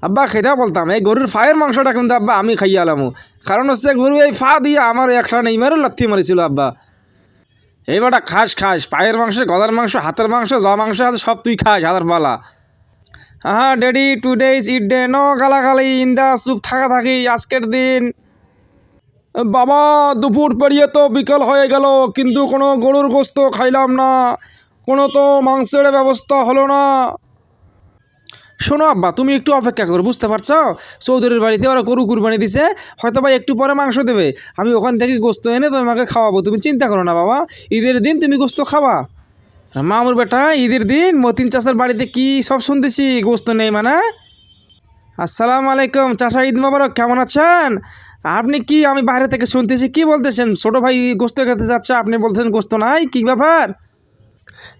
আব্বা খেতে বলতাম এই গরুর ফায়ের মাংসটা কিন্তু আব্বা আমি খাইয়ে আলামু, কারণ হচ্ছে গরু এই ফা দিয়ে আমার একটা নেইমারও লাথি মারিছিল আব্বা। এই বেটা খাস খাস, পায়ের মাংস, গলার মাংস, হাতের মাংস, মাংস আছে সব তুই খাস হাতের পালা। হ্যাঁ daddy, 2 days eat day, no গালাগালি ইন দা চুপ থাকা থাকি আজকের দিন। বাবা দুপুর পেরিয়ে তো বিকাল হয়ে গেল, কিন্তু কোনো গরুর গোস্ত খাইলাম না, কোনো তো মাংসের ব্যবস্থা হলো না। শোনো আব্বা, তুমি একটু অপেক্ষা করো, বুঝতে পারছো চৌধুরীর বাড়িতে ওরা গরু কুরবানি দিছে, হয়তো ভাই একটু পরে মাংস দেবে, আমি ওখান থেকে গোস্ত এনে তোমাকে খাওয়াবো, তুমি চিন্তা করো না বাবা, ঈদের দিন তুমি গোস্ত খাবা। মামুর বেটা ঈদের দিন মতিন চাষার বাড়িতে কি সব শুনতেছি গোস্ত নেই মানে। আসসালামু আলাইকুম চাচা, ঈদ মোবারক, কেমন আছেন আপনি? কি আমি বাইরে থেকে শুনতেছি, কি বলতেছেন ছোটো ভাই গোস্ত খেতে যাচ্ছে, আপনি বলতেছেন গোস্ত নাই, কী ব্যাপার?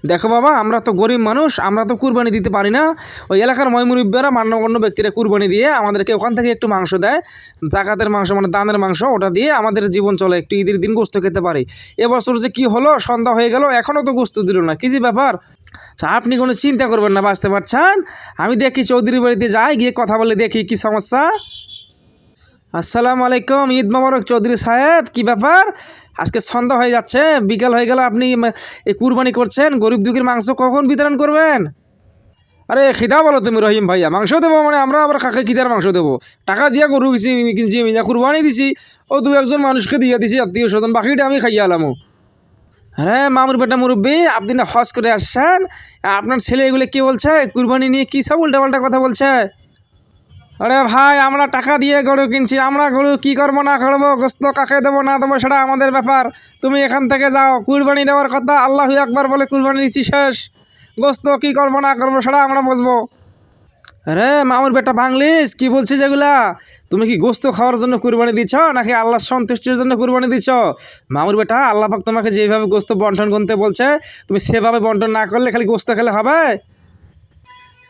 দেখো বাবা, আমরা তো গরিব মানুষ, আমরা তো কুরবানি দিতে পারি না, ওই এলাকার ময়মুরব্বীরা মান্যগণ্য ব্যক্তিরা কুরবানি দিয়ে আমাদেরকে ওখান থেকে একটু মাংস দেয়, জাকাতের মাংস মানে দানের মাংস, ওটা দিয়ে আমাদের জীবন চলে, একটু ঈদের দিন গোস্ত খেতে পারি। এবছর যে কি হলো, সন্ধ্যা হয়ে গেল এখনও তো গোস্ত দিল না, কী যে ব্যাপার। আচ্ছা আপনি কোনো চিন্তা করবেন না, বাঁচতে পারছেন, আমি দেখি চৌধুরী বাড়িতে যাই, গিয়ে কথা বলে দেখি কি সমস্যা। আসসালামু আলাইকুম, ঈদ মোবারক চৌধুরী সাহেব, কি ব্যাপার আজকে সন্ধ্যা হয়ে যাচ্ছে, বিকাল হয়ে গেল, আপনি এই কুরবানি করছেন, গরিব দুঃখীর মাংস কখন বিতরণ করবেন? আরে খিদা বলো তুমি রহিম ভাইয়া, মাংস দেবো মানে আমরা আবার কাকে খিদার মাংস দেবো? টাকা দিয়া গরু কিনছি আমি, যা কুরবানি দিছি ও দু একজন মানুষকে দিয়ে দিছি আত্মীয় স্বজন, বাকিটা আমি খাইয়ে আলামো। আরে মামুর বেটা মুরব্বী, আপনি না হজ করে আসছেন, আপনার ছেলে এগুলো কী বলছে, কুরবানি নিয়ে কী সব উল্টাপাল্টা কথা বলছে? আরে ভাই, আমরা টাকা দিয়ে গরু কিনছি, আমরা গরু কি করবো না করবো, গোস্ত কাকে দেবো না দেবো সেটা আমাদের ব্যাপার, তুমি এখান থেকে যাও, কুরবানি দেওয়ার কথা আল্লাহু আকবার বলে কুরবানি দিচ্ছি শেষ, গোস্ত কি করবো না করবো সেটা আমরা বুঝবো। আরে মামুর বেটা বাংলিশ, কি বলছিস এগুলা? তুমি কি গোস্ত খাওয়ার জন্য কুরবানি দিচ্ছ নাকি আল্লাহর সন্তুষ্টির জন্য কুরবানি দিচ্ছ? মামুর বেটা, আল্লাহ পাক তোমাকে যেভাবে গোস্ত বন্টন করতে বলছে, তুমি সেভাবে বন্টন না করলে খালি গোস্ত খেলে হবে?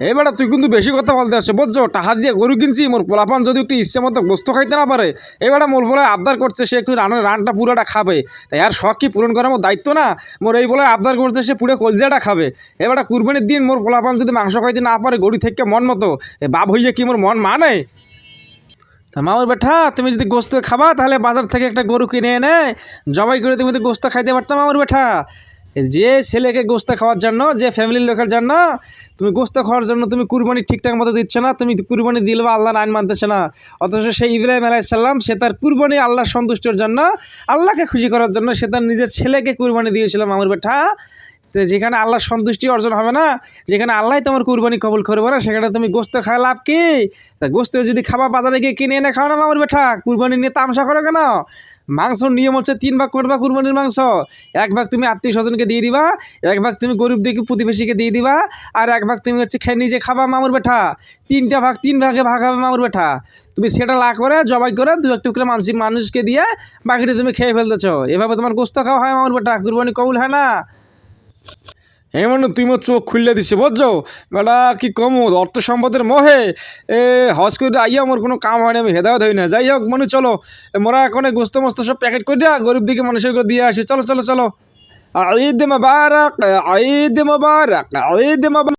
এবারে তুই কিন্তু বেশি কথা বলতে আসছো, বুঝছো, টাকা দিয়ে গরু কিনছি, মোর পোলাপান যদি একটু ইচ্ছে মতো গোস্ত খাইতে না পারে, এবারে মোর বলে আবদার করছে সে একটু রানটা পুরোটা খাবে, তাই আর শখ কি পূরণ করা মোর দায়িত্ব না? মোর এই বলে আবদার করছে সে পুরো কলজাটা খাবে, এবারে কুরবানির দিন মোর পোলাপান যদি মাংস খাইতে না পারে গরু থেকে মন মতো, বাপ হইয়া কি মোর মন মানে? তা মামুর বেটা, তুমি যদি গোস্ত খাবা তাহলে বাজার থেকে একটা গরু কিনে এনে জবাই করে তুমি তো গোস্ত খাইতে পারতাম মামুর বেটা। যে ছেলেকে গোস্ত খাওয়ার জন্য, যে ফ্যামিলির লোকের জন্য তুমি গোস্ত খাওয়ার জন্য তুমি কুরবানি ঠিকঠাক মতো দিচ্ছ না, তুমি কুরবানি দিলে বা আল্লাহর আইন মানতেছে না, অথচ সেই ইব্রাহিম আলাইহিস সালাম সে তার কুরবানি আল্লাহর সন্তুষ্টির জন্য, আল্লাহকে খুশি করার জন্য সে তার নিজের ছেলেকে কুরবানি দিয়েছিল মামুর বেটা। তো যেখানে আল্লাহর সন্তুষ্টি অর্জন হবে না, যেখানে আল্লাহ তোমার কুরবানি কবুল করবে না, সেখানে তুমি গোস্ত খাওয়া লাভ কি? তা গোস্ত যদি খাবা বাজারে গিয়ে কিনে এনে খাও না মামুর বেটা, কুরবানি নিয়ে তামসা করো কেন? মাংসর নিয়ম হচ্ছে 3 ভাগ করবা কুরবানির মাংস, 1 ভাগ তুমি আত্মীয় স্বজনকে দিয়ে দিবা, 1 ভাগ তুমি গরিব দেখি প্রতিবেশীকে দিয়ে দিবা, আর 1 ভাগ তুমি হচ্ছে খেয়ে নিজে খাবা মামুর বেটা, 3টা ভাগ 3 ভাগে ভাগ হবে মামুর বেটা। তুমি সেটা লা করে জবাই করে 2 টুকরা মানুষকে দিয়ে বাকিটা তুমি খেয়ে ফেলতেছো, এভাবে তোমার গোস্ত খাওয়া হয় মামুর বেটা, কুরবানি কবুল হয় না। এমন তুই মোর চোখ খুললে দিছে, বুঝছো বেটা, কি কম অর্থ সম্পদের মোহে এ হজ করে আইয়া আমার কোনো কাম হয় না, আমি হেদায়ত হই না। যাই হোক মনে চলো, মোরা এখন গোস্ত মস্ত সব প্যাকেট করে দেওয়া গরিব দিকে মানুষের করে দিয়ে আসি, চলো চলো চলো। ঈদ মোবারক, ঈদ মোবারক, ঈদ মোবারক।